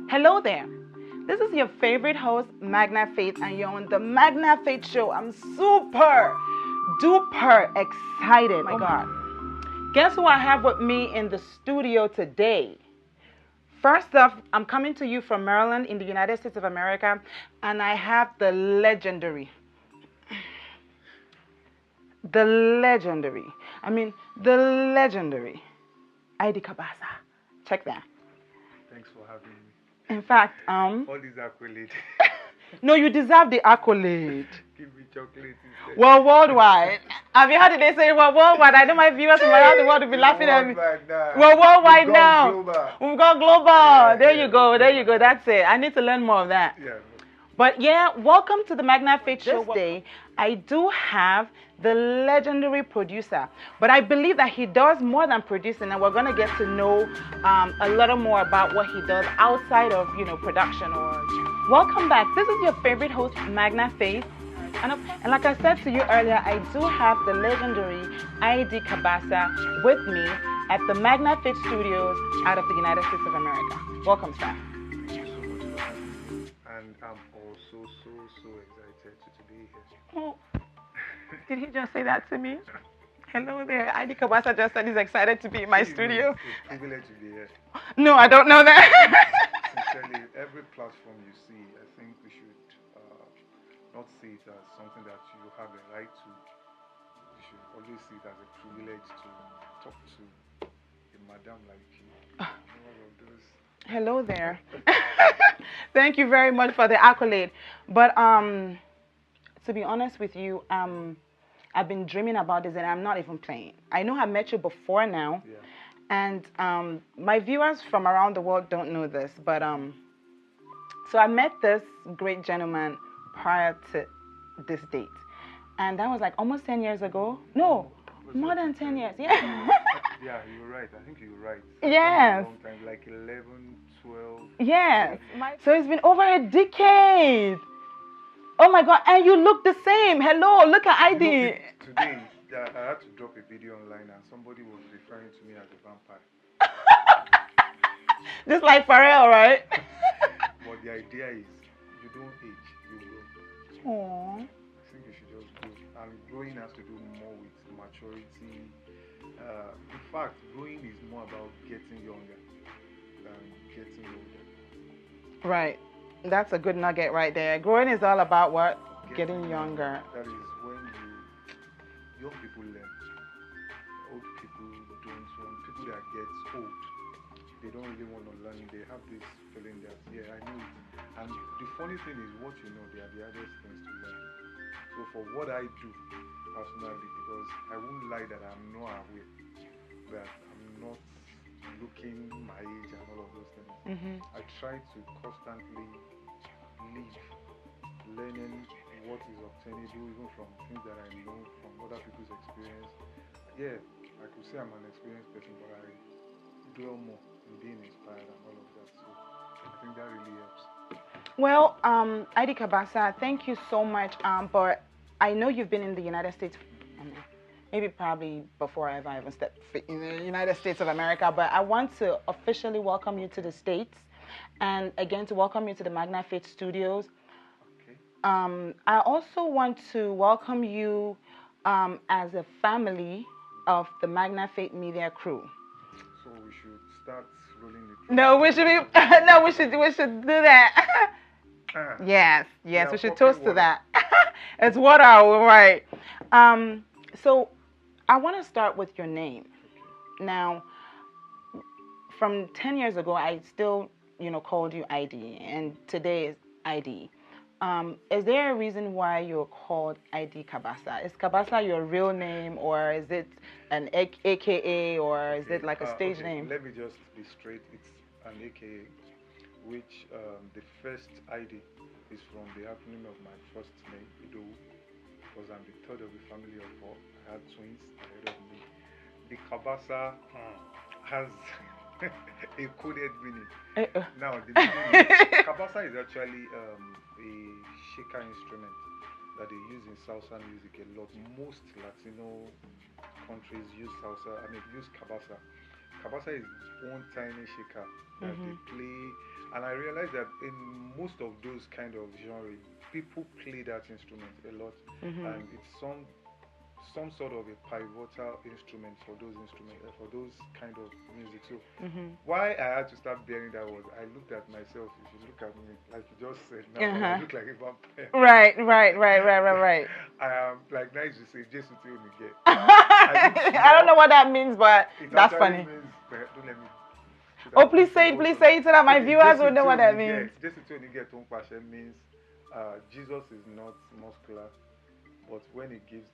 Hello there. This is your favorite host, Magna Faith, and you're on the Magna Faith Show. I'm super duper excited. Oh my God. Guess who I have with me in the studio today? First off, I'm coming to you from Maryland in the United States of America, and I have the legendary Heidi Kabasa. Check that. Thanks for having me. In fact, All these accolades. no, you deserve the accolade. Give me chocolate instead. Well, worldwide. Have you heard it? They say, well, worldwide. I know my viewers from around the world will be laughing at me. Well, worldwide now. We've got global. Yeah, there yeah, you go. There you go. global. That's it. I need to learn more of that. Yeah. But yeah, welcome to the Magna Faith Show. This day, I do have the legendary producer, but I believe that he does more than producing, and we're gonna get to know a little more about what he does outside of production or. Welcome back. This is your favorite host, Magna Faith, and like I said to you earlier, I do have the legendary ID Kabasa with me at the Magna Faith Studios out of the United States of America. Welcome, sir. Thank you so much for having me. And I'm also so excited to be here. Oh, did he just say that to me? Hello there. ID Kabasa just said he's excited to be in my studio. It's a privilege to be here. No, I don't know that. Sincerely, every platform you see, I think we should not see it as something that you have a right to. You should always see it as a privilege to talk to a madam like you. All of those. Hello there. Thank you very much for the accolade. But to be honest with you, I've been dreaming about this and I'm not even playing. I know I met you before now. Yeah. And my viewers from around the world don't know this, but so I met this great gentleman prior to this date. And that was like almost 10 years ago. No, more than 10 years. Yeah. Yeah, you're right. I think you're right. Yes. A long time, like 11, 12. Yes. So it's been over a decade. Oh my God. And you look the same. Hello, look at ID. Today, I had to drop a video online and somebody was referring to me as a vampire. Just like Pharrell, right? But the idea is, you don't age, you grow. Aww. I think you should just grow. And growing has to do more with maturity. In fact, growing is more about getting younger than getting older. Right. That's a good nugget right there. Growing is all about what? Getting younger. That is when young people learn. Old people don't want. People that get old, they don't really want to learn. They have this feeling that, yeah, I know it. And the funny thing is, what you know, they are the hardest things to learn. So for what I do personally, because I won't lie that I'm not aware that I'm not looking my age and all of those things. Mm-hmm. I try to constantly live learning what is obtainable even from things that I know from other people's experience. Yeah, I could say I'm an experienced person, but I dwell more in being inspired and all of that. So I think that really helps. Well, ID Kabasa, thank you so much. But I know you've been in the United States, maybe probably before I ever even stepped foot in the United States of America, but I want to officially welcome you to the States and again to welcome you to the Magna Faith Studios. Okay. I also want to welcome you as a family of the Magna Faith Media crew. So we should start rolling the No, we should be. No, we should do that. Yes, Yeah, we should popping toast to water. that. It's water, all right. So I want to start with your name. Now, from 10 years ago, I still, called you ID, and today is ID. Is there a reason why you're called ID Kabasa? Is Kabasa your real name, or is it an AKA, or is it like a stage name? Let me just be straight. It's an AKA, which the first ID is from the acronym of my first name, Ido, because I'm the third of the family of four. I had twins ahead of me. The Kabasa has a coded meaning. Now, the meaning is, Kabasa is actually a shaker instrument that they use in salsa music a lot. Most Latino countries use salsa, use Kabasa. Kabasa is one tiny shaker that they Mhm. play, and I realized that in most of those kind of genre, people play that instrument a lot, Mhm. and it's some sort of a pivotal instrument for those instruments for those kind of music. So Mhm. why I had to start bearing that was I looked at myself. If you look at me, like you just said now, that I Uh-huh. look like a vampire. Right, right, right, right, right, right. I am like nice to say, just to tell me get. I look I don't small. know what that means, but It that's actually funny. means don't let me. Should I Oh, put some words please on it? say it so that my Okay, viewers will know what that means. Jesse to get means Jesus is not muscular, but when he gives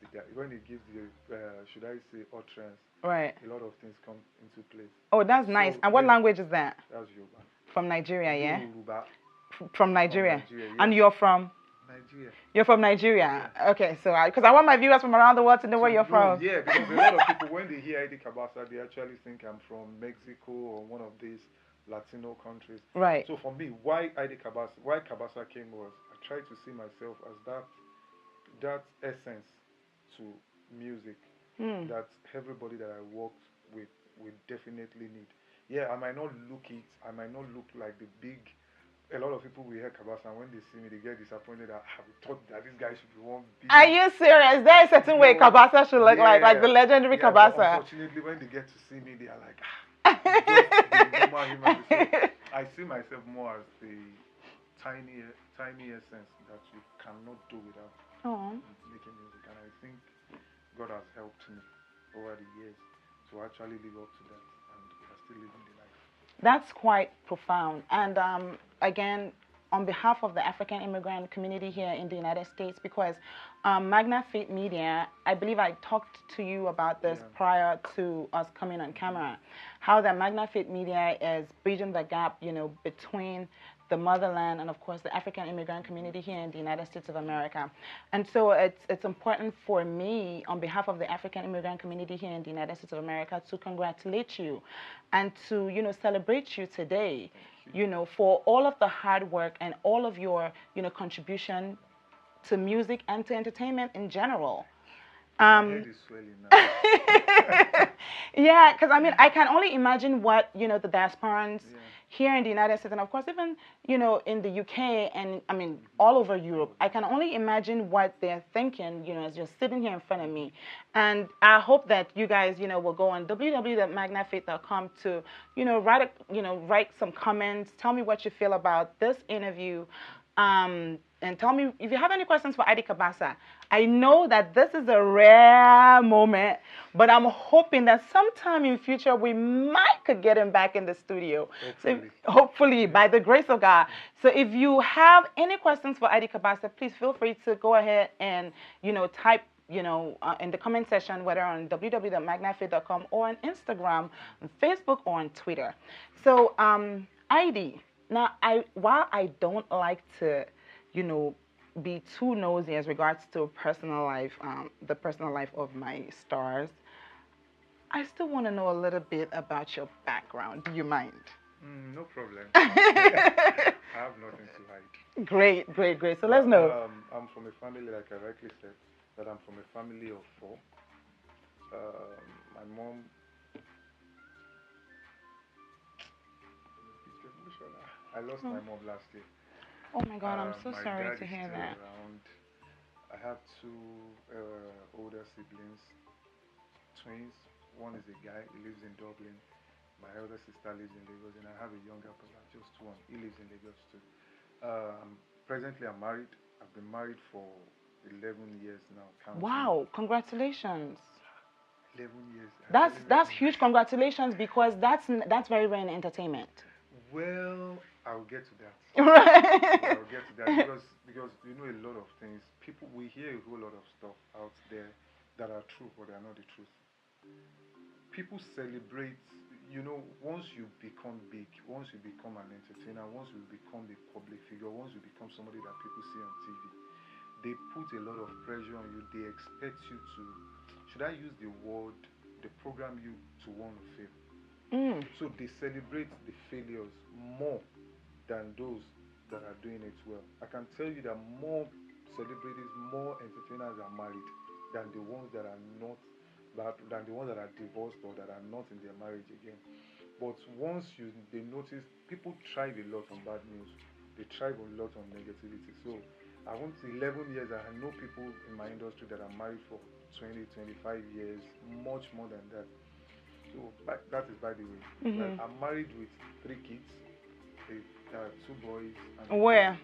should I say utterance, Right. a lot of things come into place. Oh, that's nice. So And what yeah, language is that? that's Yoruba. From Nigeria, yeah? Yoruba From from Nigeria. Nigeria, And yes. you're from? Nigeria. You're from Nigeria. Yeah. Okay, so because I want my viewers from around the world to know To where you're know, from. yeah, because a lot of people when they hear Eddie Cabasa, they actually think I'm from Mexico or one of these Latino countries. Right. So for me, why Cabasa came was I tried to see myself as that essence to music Hmm. that everybody that I worked with will definitely need. Yeah, I might not look it, I might not look like the big. A lot of people will hear Kabasa and when they see me, they get disappointed that I thought that this guy should be one big. Are you serious? There is a certain way Kabasa should look like Yeah, the legendary yeah, but Kabasa. unfortunately, when they get to see me, they are like, it's just the normal human being. So I see myself more as the tiny, tiny essence that you cannot do without Oh. making music, and I think God has helped me over the years to actually live up to that, and we are still living the life. That's quite profound. And again, on behalf of the African immigrant community here in the United States, because Magna Fit Media, I believe I talked to you about this Yeah. prior to us coming on camera, how the Magna Fit Media is bridging the gap, between the motherland and of course the African immigrant community here in the United States of America. And so it's important for me on behalf of the African immigrant community here in the United States of America to congratulate you and to celebrate you today, for all of the hard work and all of your contribution to music and to entertainment in general. My head is swelling now. Yeah, because I mean, I can only imagine what the diasporans Yeah. here in the United States, and of course even in the UK, and I mean all over Europe. I can only imagine what they're thinking, as you're sitting here in front of me. And I hope that you guys will go on www.magnafaith.com to write some comments. Tell me what you feel about this interview. And tell me if you have any questions for Adi Kabasa. I know that this is a rare moment, but I'm hoping that sometime in future we might could get him back in the studio. Hopefully. So hopefully, by the grace of God. So if you have any questions for Adi Kabasa, please feel free to go ahead and type in the comment section, whether on www.magnafaith.com or on Instagram, on Facebook, or on Twitter. So, Adi, now while I don't like to be too nosy as regards to personal life, the personal life of my stars, I still want to know a little bit about your background. Do you mind? No problem. I have nothing to hide. Great, great, great. So let's But, know. I'm from a family, like I rightly said, that I'm from a family of four. My mom, it's emotional. I lost my mom last year. Oh my God, I'm so My sorry dad to is hear still that. around. I have two older siblings, twins. One is a guy, he lives in Dublin. My elder sister lives in Lagos, and I have a younger brother, just one. He lives in Lagos too. Presently, I'm married. I've been married for 11 years now. Counting. Wow, congratulations. 11 years. That's huge congratulations, because that's very rare in entertainment. Well, I'll get to that. Right. I'll get to that because a lot of things. People we hear a whole lot of stuff out there that are true, but they are not the truth. People celebrate. Once you become big, once you become an entertainer, once you become a public figure, once you become somebody that people see on TV, they put a lot of pressure on you. They expect you to, should I use the word, they program you to want to fail. Mm. So they celebrate the failures more than those that are doing it well. I can tell you that more celebrities, more entertainers are married than the ones that are not than the ones that are divorced or that are not in their marriage again. But once they notice people thrive a lot on bad news, they thrive a lot on negativity. So I want 11 years. I know people in my industry that are married for 20, 25 years, much more than that. So that is by the way. Well, I'm married with 3 kids, two boys. And Where?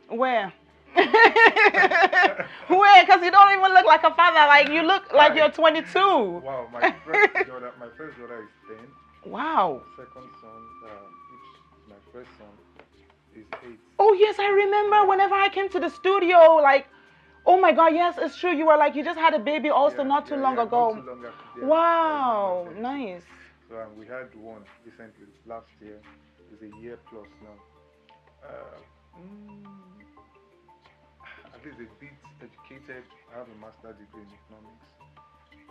Where? Hmm? Where? Because you don't even look like a father. Like you look like you're 22. Wow, my first daughter is 10. Wow. Second son, which is my first son, is 8. Oh yes, I remember whenever I came to the studio, like, oh my God, yes, it's true. You were like, you just had a baby also not too long ago. Not too long after, yeah, Wow, nice. So we had one recently, last year. It's a year plus now. Uh, at least a bit educated. I have a master's degree in economics,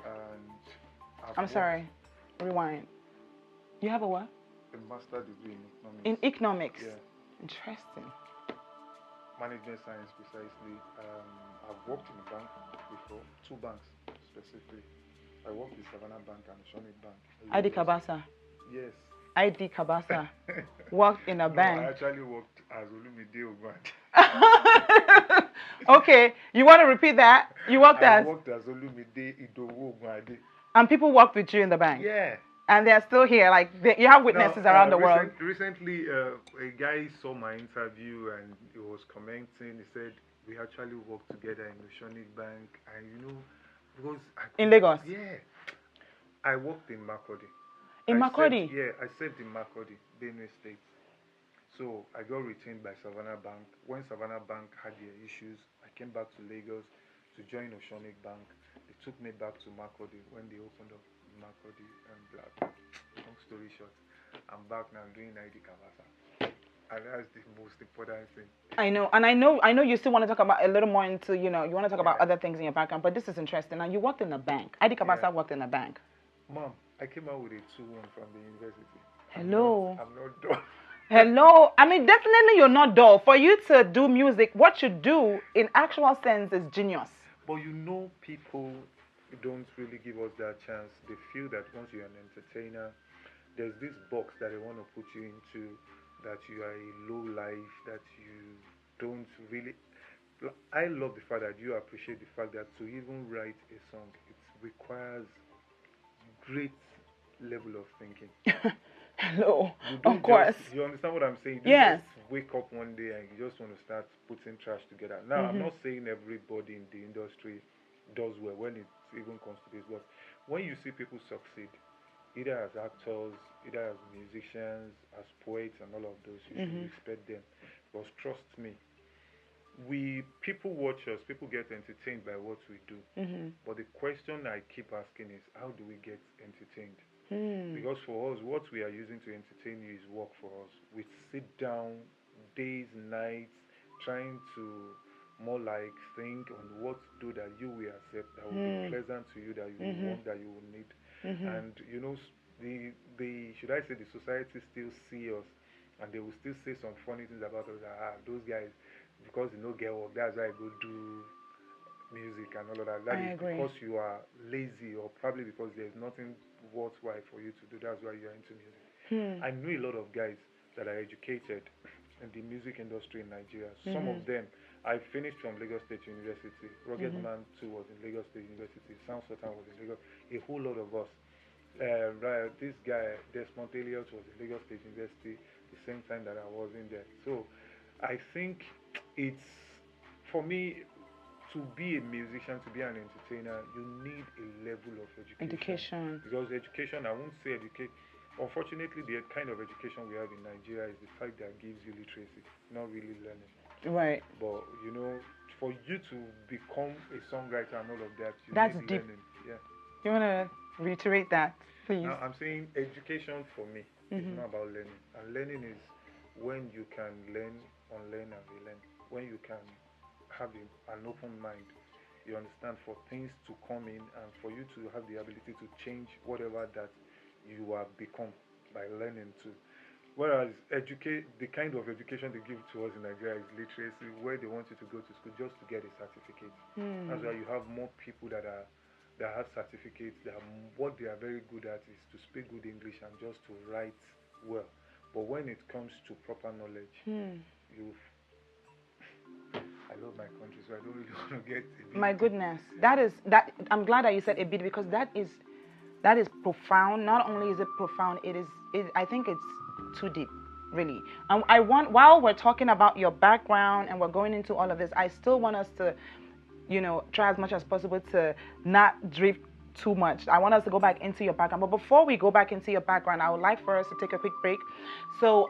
and I'm sorry, rewind. You have a what? A master's degree in economics. In economics. Yeah. Interesting. Management science precisely. I've worked in a bank before, 2 banks specifically. I worked with Savannah Bank and Shoni Bank. ID Kabasa. Yes. ID Kabasa. Worked in a bank. I actually worked as Olumide Ogbad. Okay, you want to repeat that? You worked as? I worked as Olumide Idowu Ogbade. And people worked with you in the bank? Yeah. And they're still here. Like you have witnesses around the world. Recently, a guy saw my interview and he was commenting. He said we actually worked together in the Shoni Bank, and because in Lagos. Yeah, I worked in Makurdi. In Makurdi. I served in Makurdi, Benue State. So I got retained by Savannah Bank. When Savannah Bank had their issues, I came back to Lagos to join Oceanic Bank. They took me back to Makurdi when they opened up Makurdi and blah. Long story short, I'm back now doing ID Kavasa. And that's the most important thing. I know, and I know you still want to talk about a little more into, you want to talk about other things in your background, but this is interesting. Now, you worked in a bank. ID Kabasa worked in a bank. Mom, I came out with a 2-1 from the university. Hello. I'm not done. Hello. I mean, definitely you're not dull. For you to do music, what you do in actual sense is genius. But people don't really give us that chance. They feel that once you're an entertainer, there's this box that they want to put you into, that you are a low life, that you don't really. I love the fact that you appreciate the fact that to even write a song, it requires great level of thinking. Hello, of course. You understand what I'm saying? You yes. Just wake up one day and you just want to start putting trash together. Now, I'm not saying everybody in the industry does well when it even comes to this, but when you see people succeed, either as actors, either as musicians, as poets, and all of those, you should respect them. Because trust me, people watch us, people get entertained by what we do. But the question I keep asking is, how do we get entertained? Because for us, what we are using to entertain you is work for us. We sit down days, nights, trying to more like think on what to do that you will accept, that will be pleasant to you, that you will want, that you will need. And the should I say the society still see us, and they will still say some funny things about us. Those guys, because they don't get work, that's why I go do music and all of that. That is because you are lazy, or probably because there's nothing worthwhile for you to do. That's why you're into music. I know a lot of guys that are educated in the music industry in Nigeria. Some of them, I finished from Lagos State University. Rugged Man too was in Lagos State University. Sam Sultan was in Lagos. A whole lot of us. This guy, Desmond Elliott, was in Lagos State University the same time that I was in there. So I think it's, for me, to be a musician, to be an entertainer, you need a level of education. Because education, I won't say educate. Unfortunately, the kind of education we have in Nigeria is the type that gives you literacy, not really learning. Right. But for you to become a songwriter and all of that, you That's need deep. learning. Yeah. You want to reiterate that, please? Now, I'm saying education for me is not about learning. And learning is when you can learn, unlearn, and relearn. When you can have an open mind, you understand, for things to come in and for you to have the ability to change whatever that you have become by learning too. Whereas the kind of education they give to us in Nigeria is literacy, where they want you to go to school just to get a certificate. That's why you have more people that are that have certificates, what they are very good at is to speak good English and just to write well. But when it comes to proper knowledge, you I love my country, so I don't really want to get a bit. My goodness, that. I'm glad that you said a bit, because that is profound. Not only is it profound, I think it's too deep, really. I want, while we're talking about your background and we're going into all of this, I still want us to, try as much as possible to not drift too much. I want us to go back into your background. But before we go back into your background, I would like for us to take a quick break. So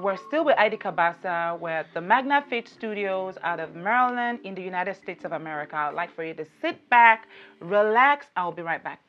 we're still with Heidi Kabasa. We're at the Magna Fit Studios out of Maryland in the United States of America. I'd like for you to sit back, relax. I'll be right back.